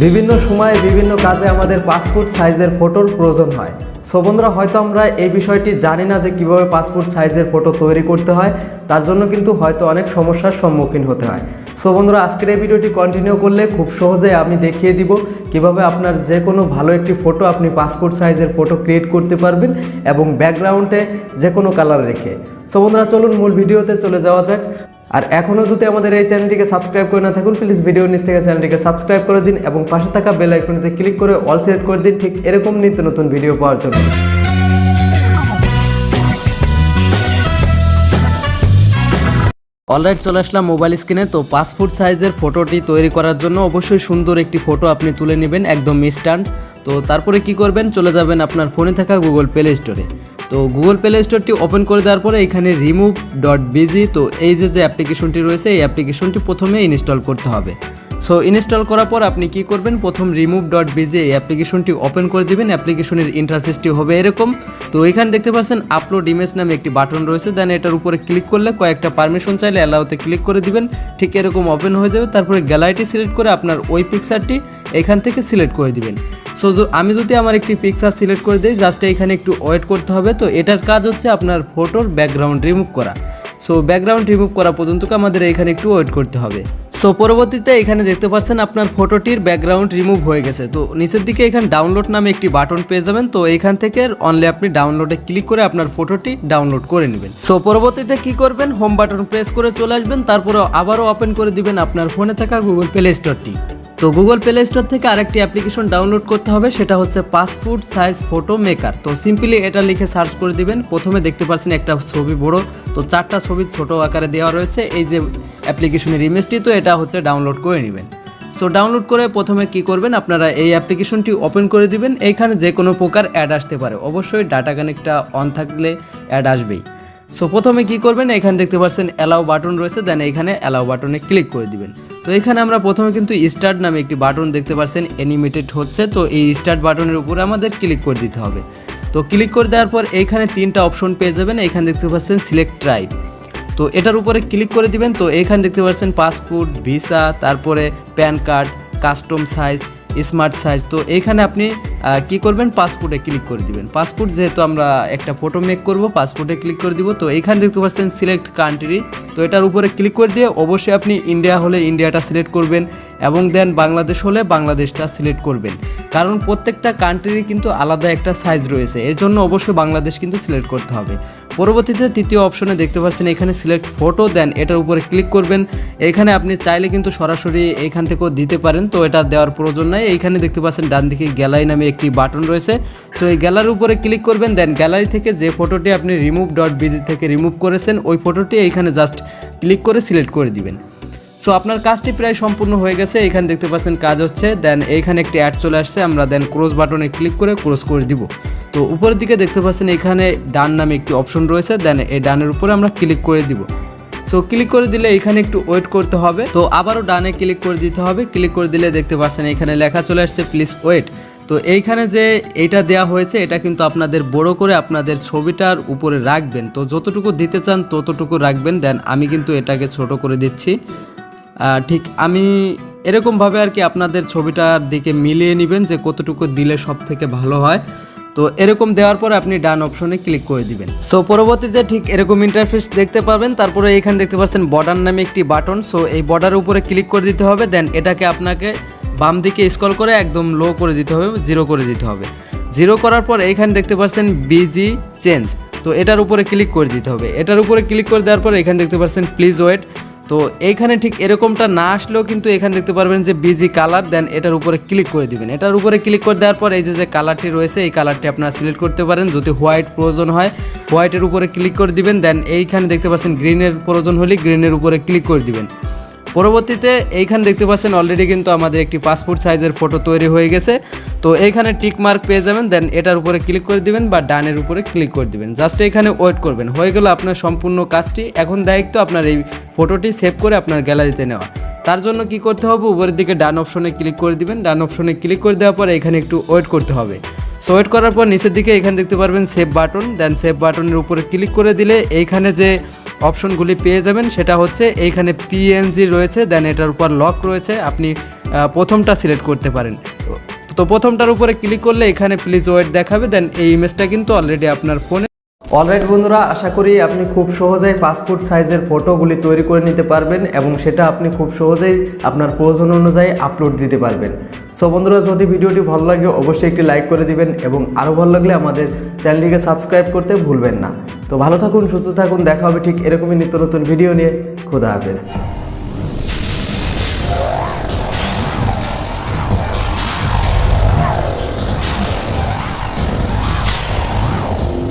বিভিন্ন সময়ে বিভিন্ন কাজে আমাদের পাসপোর্ট সাইজের ফটোর প্রয়োজন হয়। সো বন্ধুরা, হয়তো আমরা এই বিষয়টি জানি না যে কিভাবে পাসপোর্ট সাইজের ফটো তৈরি করতে হয়, তার জন্য কিন্তু হয়তো অনেক সমস্যার সম্মুখীন হতে হয়। সো বন্ধুরা, আজকের এই ভিডিওটি কন্টিনিউ করলে খুব সহজে আমি দেখিয়ে দিব কিভাবে আপনার যে কোনো ভালো একটি ফটো আপনি পাসপোর্ট সাইজের ফটো ক্রিয়েট করতে পারবেন এবং ব্যাকগ্রাউন্ডে যে কোনো কালার রেখে। সো বন্ধুরা, চলুন মূল ভিডিওতে চলে যাওয়া যাক। আর এখনও যদি আমাদের এই চ্যানেলটিকে সাবস্ক্রাইব করে না থাকুন, প্লিজ ভিডিওর নিচ থেকে চ্যানেলটিকে সাবস্ক্রাইব করে দিন এবং পাশে থাকা বেল আইকনটিতে ক্লিক করে অল সিলেক্ট করে দিন ঠিক এরকম নিত্য নতুন ভিডিও পাওয়ার জন্য। অলরাইট, চলে আসলাম মোবাইল স্ক্রিনে। তো পাসপোর্ট সাইজের ফটোটি তৈরি করার জন্য অবশ্যই সুন্দর একটি ফটো আপনি তুলে নেবেন, একদম ইনস্ট্যান্ট। তো তারপরে কি করবেন, চলে যাবেন আপনার ফোনে থাকা গুগল প্লে স্টোরে। তো গুগল প্লে স্টোরটি ওপেন করে দেওয়ার পরে এখানে remove.bg, তো এই যে অ্যাপ্লিকেশনটি রয়েছে এই অ্যাপ্লিকেশনটি প্রথমে ইনস্টল করতে হবে। সো ইনস্টল করার পর আপনি কি করবেন, প্রথম remove.bg এই অ্যাপ্লিকেশনটি ওপেন করে দিবেন। অ্যাপ্লিকেশনের ইন্টারফেসটি হবে এরকম। তো এখানে দেখতে পাচ্ছেন আপলোড ইমেজ নামে একটি বাটন রয়েছে, দেন এটার উপরে ক্লিক করলে কয়েকটা পারমিশন চাইলে অ্যালাউতে ক্লিক করে দিবেন, ঠিক এরকম ওপেন হয়ে যাবে। তারপরে গ্যালারিটি সিলেক্ট করে আপনার ওই পিকচারটি এখান থেকে সিলেক্ট করে দিবেন। সো আমি যদি আমার একটি পিকচার সিলেক্ট করে দিই, জাস্ট এখানে একটু ওয়েট করতে হবে। তো এটার কাজ হচ্ছে আপনার ফটোর ব্যাকগ্রাউন্ড রিমুভ করা। সো ব্যাকগ্রাউন্ড রিমুভ করা পর্যন্ত আমাদের এখানে একটু ওয়েট করতে হবে। সো পরবর্তীতে এখানে দেখতে পাচ্ছেন আপনার ফটোটির ব্যাকগ্রাউন্ড রিমুভ হয়ে গেছে। তো নিচের দিকে এখানে ডাউনলোড নামে একটি বাটন পেয়ে যাবেন। তো এখান থেকে অনলি আপনি ডাউনলোডে ক্লিক করে আপনার ফটোটি ডাউনলোড করে নেবেন। সো পরবর্তীতে কি করবেন, হোম বাটন প্রেস করে চলে আসবেন। তারপরে আবারও ওপেন করে দিবেন আপনার ফোনে থাকা গুগল প্লে স্টোরটি। তো গুগল প্লে স্টোর থেকে আরেকটি অ্যাপ্লিকেশন ডাউনলোড করতে হবে, সেটা হচ্ছে পাসপোর্ট সাইজ ফটো মেকার। তো সিম্পলি এটা লিখে সার্চ করে দিবেন। প্রথমে দেখতে পাচ্ছেন একটা ছবি বড়, তো 4টা ছবি ছোট আকারে দেওয়া রয়েছে এই যে অ্যাপ্লিকেশনের ইমেজটি। তো এটা হচ্ছে ডাউনলোড করে নেবেন। সো ডাউনলোড করে প্রথমে কি করবেন, আপনারা এই অ্যাপ্লিকেশনটি ওপেন করে দিবেন। এইখানে যে কোনো প্রকার অ্যাড আসতে পারে, অবশ্যই ডাটা কানেক্টটা অন থাকলে অ্যাড আসবেই। সো প্রথমে কি করবেন, এখানে দেখতে পাচ্ছেন অ্যালাউ বাটন রয়েছে, দেন এখানে অ্যালাউ বাটনে ক্লিক করে দিবেন। তো এখানে আমরা প্রথমে কিন্তু স্টার্ট নামে একটি বাটন দেখতে পাচ্ছেন অ্যানিমেটেড হচ্ছে। তো এই স্টার্ট বাটনের উপরে আমাদের ক্লিক করে দিতে হবে। তো ক্লিক করে দেওয়ার পর এইখানে 3টা অপশন পেয়ে যাবেন। এখানে দেখতে পাচ্ছেন সিলেক্ট ট্রাইব, তো এটার উপরে ক্লিক করে দিবেন। তো এখানে দেখতে পাচ্ছেন পাসপোর্ট, ভিসা, তারপরে pan card, custom size, smart size. তো এইখানে আপনি কি করবেন, পাসপোর্টে ক্লিক করে দিবেন। পাসপোর্ট যেহেতু আমরা একটা ফটো মেক করব, পাসপোর্টে ক্লিক করে দিব। তো এইখানে দেখতে পাচ্ছেন সিলেক্ট কান্ট্রি, তো এটার উপরে ক্লিক করে দিয়ে অবশ্যই আপনি ইন্ডিয়া হলে ইন্ডিয়াটা সিলেক্ট করবেন এবং দেন বাংলাদেশ হলে বাংলাদেশটা সিলেক্ট করবেন, কারণ প্রত্যেকটা কান্ট্রিরই কিন্তু আলাদা একটা সাইজ রয়েছে, এর জন্য অবশ্যই বাংলাদেশ কিন্তু সিলেক্ট করতে হবে। পরবর্তীতে তৃতীয় অপশনে দেখতে পাচ্ছেন এখানে সিলেক্ট ফটো, দেন এটার উপরে ক্লিক করবেন। এখানে আপনি চাইলে কিন্তু সরাসরি এখান থেকেও দিতে পারেন, তো এটা দেওয়ার প্রয়োজন নাই। এইখানে দেখতে পাচ্ছেন ডান দিকে গ্যালারি নামে একটি বাটন রয়েছে। সো এই গ্যালারির উপরে ক্লিক করবেন, দেন গ্যালারি থেকে যে ফটোটি আপনি remove.bg থেকে রিমুভ করেছেন ওই ফটোটি এইখানে জাস্ট ক্লিক করে সিলেক্ট করে দিবেন। সো আপনার কাজটি প্রায় সম্পূর্ণ হয়ে গেছে। এখানে দেখতে পাচ্ছেন কাজ হচ্ছে, দেন এইখানে একটি অ্যাড চলে আসছে, আমরা দেন ক্রস বাটনে ক্লিক করে ক্রস করে দিব। তো উপরের দিকে দেখতে পাচ্ছেন এখানে ডান নামে একটি অপশন রয়েছে, দেন এই ডানের উপরে আমরা ক্লিক করে দিব। সো ক্লিক করে দিলে এখানে একটু ওয়েট করতে হবে। তো আবারও ডানে ক্লিক করে দিতে হবে। ক্লিক করে দিলে দেখতে পাচ্ছেন এখানে লেখা চলে আসছে প্লিজ ওয়েট। তো এইখানে যে এইটা দেওয়া হয়েছে এটা কিন্তু আপনাদের বড় করে আপনাদের ছবিটার উপরে রাখবেন। তো যতটুকু দিতে চান ততটুকু রাখবেন। দেন আমি কিন্তু এটাকে ছোট করে দিচ্ছি, ঠিক আমি এরকমভাবে আর কি আপনাদের ছবিটার দিকে মিলিয়ে নেবেন যে কতটুকু দিলে সব থেকে ভালো হয়। তো এরকম দেওয়ার পরে আপনি ডান অপশনে ক্লিক করে দিবেন। সো পরবর্তীতে ঠিক এরকম ইন্টারফেস দেখতে পাবেন। তারপরে এখানে দেখতে পাচ্ছেন বর্ডার নামে একটি বাটন, সো এই বর্ডারের উপরে ক্লিক করে দিতে হবে। দেন এটাকে আপনাকে বাম দিকে স্ক্রল করে একদম লো করে দিতে হবে, 0 করে দিতে হবে। 0 করার পর এইখানে দেখতে পাচ্ছেন বিজি চেঞ্জ, তো এটার উপরে ক্লিক করে দিতে হবে। এটার উপরে ক্লিক করে দেওয়ার পর এখানে দেখতে পাচ্ছেন প্লিজ ওয়েট। তো এইখানে ঠিক এরকমটা না আসলেও কিন্তু এখানে দেখতে পারবেন যে বিজি কালার, দেন এটার উপরে ক্লিক করে দিবেন। এটার উপরে ক্লিক করে দেওয়ার পর এই যে কালারটি রয়েছে এই কালারটি আপনারা সিলেক্ট করতে পারেন। যদি হোয়াইট প্রয়োজন হয় হোয়াইটের উপরে ক্লিক করে দিবেন। দেন এইখানে দেখতে পাচ্ছেন গ্রিনের প্রয়োজন হলে গ্রিনের উপরে ক্লিক করে দিবেন। পরবর্তীতে এইখানে দেখতে পাচ্ছেন অলরেডি কিন্তু আমাদের একটি পাসপোর্ট সাইজের ফটো তৈরি হয়ে গেছে। তো এইখানে টিক মার্ক পেয়ে যাবেন, দেন এটার উপরে ক্লিক করে দিবেন বা ডানের উপরে ক্লিক করে দিবেন। জাস্ট এখানে ওয়েট করবেন, হয়ে গেল আপনার সম্পূর্ণ কাজটি। এখন দায়িত্ব আপনার এই ফটোটি সেভ করে আপনার গ্যালারিতে নেওয়া। তার জন্য কি করতে হবে, উপরের দিকে ডান অপশনে ক্লিক করে দিবেন। ডান অপশনে ক্লিক করে দেওয়ার পর এখানে একটু ওয়েট করতে হবে। সো ওয়েট করার পর নিচের দিকে এখানে দেখতে পারবেন সেভ বাটন, দেন সেভ বাটনের উপরে ক্লিক করে দিলে এইখানে যে অপশনগুলি পেয়ে যাবেন সেটা হচ্ছে এইখানে পিএনজি রয়েছে, দেন এটার উপর লক রয়েছে। আপনি প্রথমটা সিলেক্ট করতে পারেন। তো প্রথমটার উপরে ক্লিক করলে এখানে প্লিজ ওয়েট দেখাবে, দেন এই ইমেজটা কিন্তু অলরেডি আপনার ফোনে। অলরাইট বন্ধুরা, আশা করি আপনি খুব সহজেই পাসপোর্ট সাইজের ফটোগুলি তৈরি করে নিতে পারবেন এবং সেটা আপনি খুব সহজেই আপনার প্রয়োজন অনুযায়ী আপলোড দিতে পারবেন। সো বন্ধুরা, যদি ভিডিওটি ভালো লাগে অবশ্যই একটি লাইক করে দিবেন এবং আরও ভালো লাগলে আমাদের চ্যানেলটিকে সাবস্ক্রাইব করতে ভুলবেন না। তো ভালো থাকুন, সুস্থ থাকুন, দেখা হবে ঠিক এরকমই নিত্য নতুন ভিডিও নিয়ে। খোদা হাফেজ।